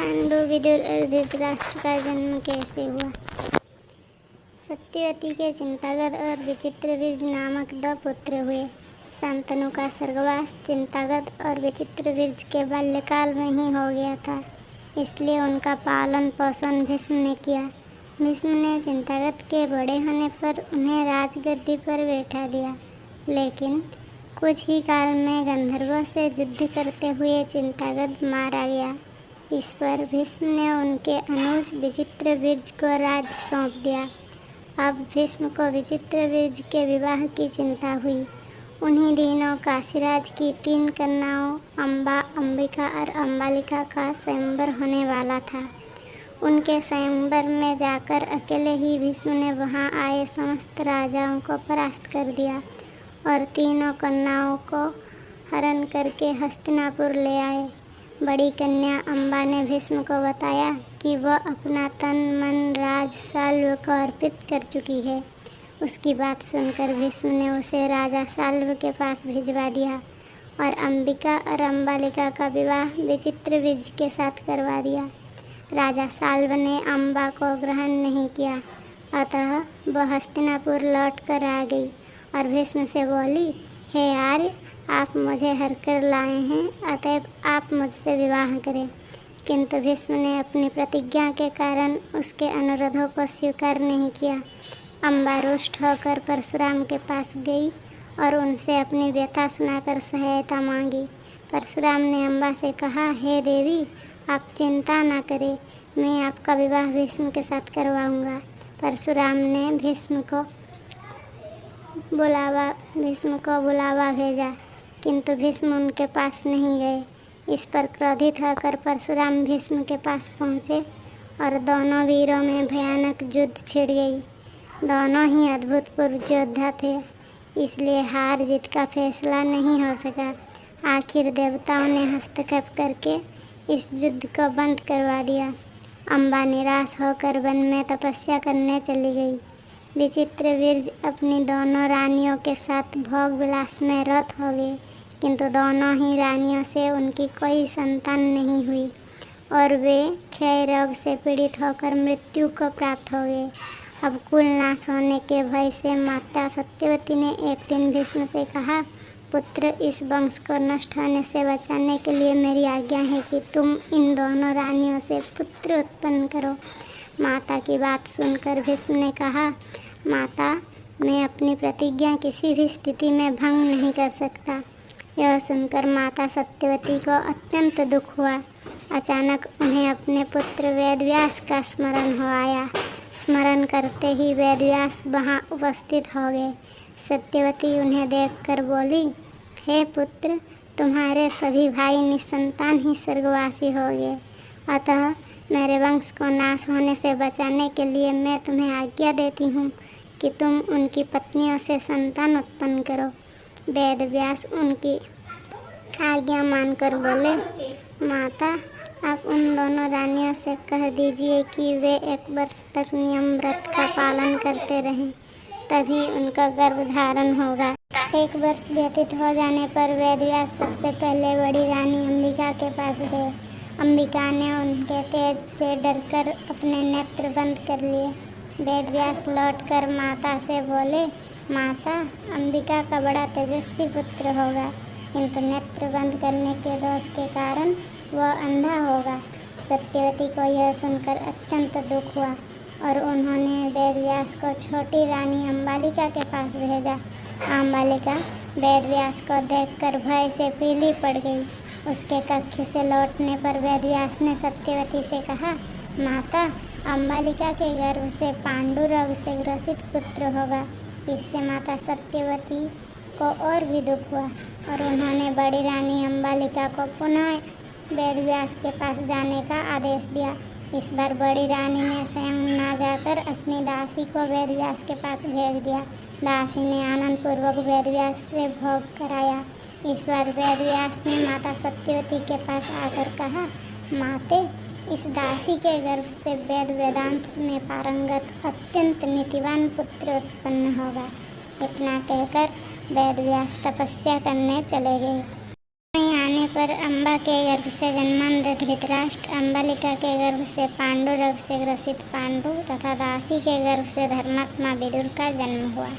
पांडु, विदुर और धृतराष्ट्र का जन्म कैसे हुआ। सत्यवती के चिंतागद और विचित्रवीर्य नामक 2 पुत्र हुए। शांतनु का स्वर्गवास चिंतागद और विचित्रवीर्य के बाल्यकाल में ही हो गया था, इसलिए उनका पालन पोषण भीष्म ने किया। भीष्म ने चिंतागद के बड़े होने पर उन्हें राजगद्दी पर बैठा दिया, लेकिन कुछ ही काल में गंधर्वों से युद्ध करते हुए चिंतागद मारा गया। इस पर भीष्म ने उनके अनुज विचित्रवीर्य को राज्य सौंप दिया। अब भीष्म को विचित्रवीर्य के विवाह की चिंता हुई। उन्हीं दिनों काशीराज की 3 कन्याओं अम्बा, अंबिका और अम्बालिका का स्वयंवर होने वाला था। उनके स्वयंवर में जाकर अकेले ही भीष्म ने वहां आए समस्त राजाओं को परास्त कर दिया और तीनों कन्याओं को हरण करके हस्तिनापुर ले आए। बड़ी कन्या अम्बा ने भीष्म को बताया कि वह अपना तन मन राज साल्व को अर्पित कर चुकी है। उसकी बात सुनकर भीष्म ने उसे राजा साल्व के पास भिजवा दिया और अंबिका और अम्बालिका का विवाह विचित्रवीर्य के साथ करवा दिया। राजा साल्व ने अम्बा को ग्रहण नहीं किया, अतः वह हस्तिनापुर लौट कर आ गई और भीष्म से बोली, हे आर्य, आप मुझे हर कर लाए हैं, अतएव आप मुझसे विवाह करें। किंतु भीष्म ने अपनी प्रतिज्ञा के कारण उसके अनुरोधों को स्वीकार नहीं किया। अम्बा रुष्ट होकर परशुराम के पास गई और उनसे अपनी व्यथा सुनाकर सहायता मांगी। परशुराम ने अम्बा से कहा, हे देवी, आप चिंता न करें, मैं आपका विवाह भीष्म के साथ करवाऊंगा। परशुराम ने भीष्म को बुलावा भेजा, किंतु भीष्म उनके पास नहीं गए। इस पर क्रोधित होकर परशुराम भीष्म के पास पहुँचे और दोनों वीरों में भयानक युद्ध छिड़ गई। दोनों ही अद्भुतपूर्व योद्धा थे, इसलिए हार जीत का फैसला नहीं हो सका। आखिर देवताओं ने हस्तक्षेप करके इस युद्ध को बंद करवा दिया। अम्बा निराश होकर वन में तपस्या करने चली गई। विचित्रवीर्य अपनी दोनों रानियों के साथ भोग विलास में रत हो गए, किंतु दोनों ही रानियों से उनकी कोई संतान नहीं हुई और वे क्षय रोग से पीड़ित होकर मृत्यु को प्राप्त हो गए। अब कुल नाश होने के भय से माता सत्यवती ने एक दिन भीष्म से कहा, पुत्र, इस वंश को नष्ट होने से बचाने के लिए मेरी आज्ञा है कि तुम इन दोनों रानियों से पुत्र उत्पन्न करो। माता की बात सुनकर भीष्म ने कहा, माता, मैं अपनी प्रतिज्ञा किसी भी स्थिति में भंग नहीं कर सकता। यह सुनकर माता सत्यवती को अत्यंत दुख हुआ। अचानक उन्हें अपने पुत्र वेदव्यास का स्मरण हो आया। स्मरण करते ही वेदव्यास वहाँ उपस्थित हो गए। सत्यवती उन्हें देखकर बोली, हे पुत्र, तुम्हारे सभी भाई निसंतान ही स्वर्गवासी हो गए, अतः मेरे वंश को नाश होने से बचाने के लिए मैं तुम्हें आज्ञा देती हूँ कि तुम उनकी पत्नियों से संतान उत्पन्न करो। वेदव्यास उनकी आज्ञा मानकर बोले, माता, आप उन दोनों रानियों से कह दीजिए कि वे 1 वर्ष तक नियम व्रत का पालन करते रहें, तभी उनका गर्भ धारण होगा। 1 वर्ष व्यतीत हो जाने पर वेदव्यास सबसे पहले बड़ी रानी अंबिका के पास गए। अंबिका ने उनके तेज से डरकर अपने नेत्र बंद कर लिए। वेदव्यास लौटकर माता से बोले, माता, अंबिका का बड़ा तेजस्वी पुत्र होगा, किंतु नेत्र बंद करने के दोष के कारण वह अंधा होगा। सत्यवती को यह सुनकर अत्यंत दुख हुआ और उन्होंने वेदव्यास को छोटी रानी अम्बालिका के पास भेजा। अम्बालिका वेदव्यास को देखकर भय से पीली पड़ गई। उसके कक्ष से लौटने पर वेदव्यास ने सत्यवती से कहा, माता, अम्बालिका के गर्भ से पांडु रोग से ग्रसित पुत्र होगा। इससे माता सत्यवती को और भी दुख हुआ और उन्होंने बड़ी रानी अम्बालिका को पुनः वेदव्यास के पास जाने का आदेश दिया। इस बार बड़ी रानी ने स्वयं ना जाकर अपनी दासी को वेदव्यास के पास भेज दिया। दासी ने आनंद पूर्वक वेदव्यास से भोग कराया। इस बार वेदव्यास ने माता सत्यवती के पास आकर कहा, माते, इस दासी के गर्भ से वेद वेदांत में पारंगत अत्यंत नीतिवान पुत्र उत्पन्न होगा। इतना कहकर वेदव्यास तपस्या करने चले गए। वहीं आने पर अम्बा के गर्भ से जन्मांध धृतराष्ट्र, अम्बालिका के गर्भ से पांडु रोग से ग्रसित पांडु तथा दासी के गर्भ से धर्मात्मा विदुर का जन्म हुआ।